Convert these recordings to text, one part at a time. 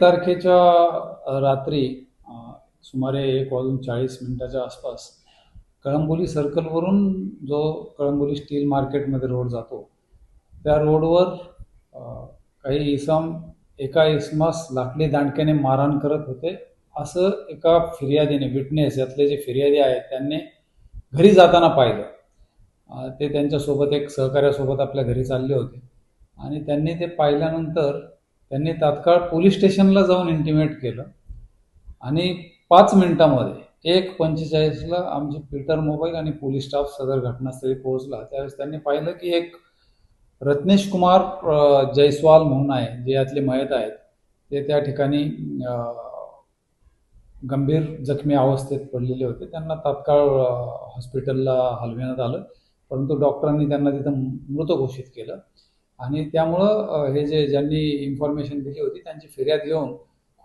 तारखेच्या रात्री सुमारे 1:40 आसपास कळंबोली सर्कलवरून जो कळंबोली स्टील मार्केटमध्ये रोड जातो त्या रोडवर काही इसम एका इसमास लाकडी दांडक्याने मारहाण करत होते असं एका फिर्यादीने विटनेस यातले जे फिर्यादी आहेत त्यांनी घरी जाताना पाहिलं. ते त्यांच्यासोबत एक सहकार्यासोबत आपल्या घरी चालले होते आणि त्यांनी ते पाहिल्यानंतर त्यांनी तात्काळ पोलीस स्टेशनला जाऊन इंटिमेट केलं आणि 5 मिनिटांमध्ये 1:45ला आमचे पीटर मोबाईल आणि पोलीस स्टाफ सदर घटनास्थळी पोहोचला. त्यावेळेस त्यांनी पाहिलं की एक रत्नेश कुमार जयस्वाल म्हणून आहे जे यातले मयत आहेत ते त्या ठिकाणी गंभीर जखमी अवस्थेत पडलेले होते. त्यांना तात्काळ हॉस्पिटलला हलविण्यात आलं, परंतु डॉक्टरांनी त्यांना तिथं मृत घोषित केलं आणि त्यामुळं हे ज्यांनी इन्फॉर्मेशन दिली होती त्यांची फिर्याद घेऊन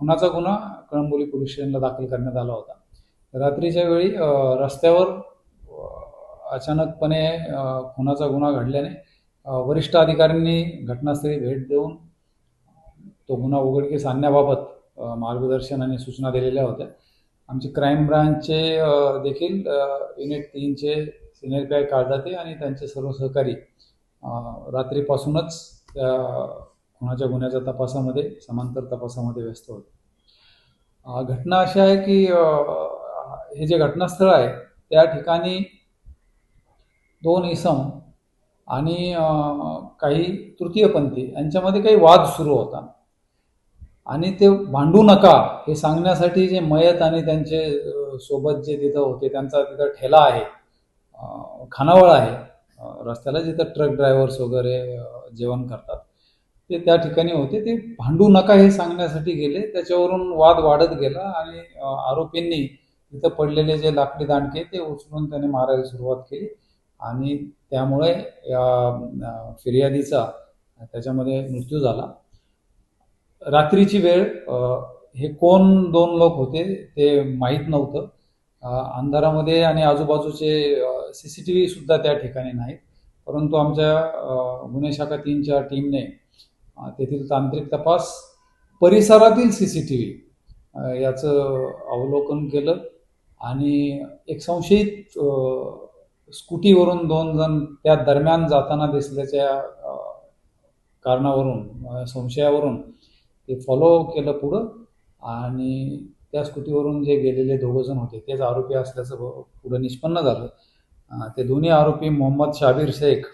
खुनाचा गुन्हा कळंबोली पोलीस स्टेशनला दाखल करण्यात आला होता. रात्रीच्या वेळी रस्त्यावर अचानकपणे खुनाचा गुन्हा घडल्याने वरिष्ठ अधिकाऱ्यांनी घटनास्थळी भेट देऊन तो गुन्हा उघडकीस आणण्याबाबत मार्गदर्शन आणि सूचना दिलेल्या होत्या. आमचे क्राईम ब्रांचचे देखील युनिट 3चे सिनियर पी आय काळजाते आणि त्यांचे सर्व सहकारी रात्रीपासूनच त्या खुनाच्या गुन्ह्याच्या तपासामध्ये समांतर तपासामध्ये व्यस्त होते. घटना अशी आहे की हे जे घटनास्थळ आहे त्या ठिकाणी 2 इसम आणि काही तृतीयपंथी यांच्यामध्ये काही वाद सुरू होता आणि ते भांडू नका हे सांगण्यासाठी जे मयत आणि त्यांचे सोबत जे तिथं होते त्यांचा तिथं ठेला आहे, खानावळ आहे रस्त्याला जिथं ट्रक ड्रायव्हर्स वगैरे जेवण करतात ते त्या ठिकाणी होते. ते भांडू नका हे सांगण्यासाठी गेले, त्याच्यावरून वाद वाढत गेला आणि आरोपींनी तिथं पडलेले जे लाकडी दांडके ते उचलून त्याने मारायला सुरुवात केली आणि त्यामुळे या फिर्यादीचा त्याच्यामध्ये मृत्यू झाला. रात्रीची वेळ, हे कोण 2 लोक होते ते माहीत नव्हतं. अंधारामध्ये आणि आजूबाजूचे CCTV सुद्धा त्या ठिकाणी नाहीत, परंतु आमच्या गुन्हे शाखा 3च्या टीमने तेथील तांत्रिक तपास, परिसरातील CCTV याचं अवलोकन केलं आणि एक संशयित स्कूटीवरून 2 जण त्या दरम्यान जाताना दिसल्याच्या कारणावरून संशयावरून ते फॉलो केलं पुढं आणि त्या स्कूटीवरून जे गेलेले 2 जण होते तेच आरोपी असल्याचं पुढं निष्पन्न झालं. ते दोन्ही आरोपी मोहम्मद शाबीर शेख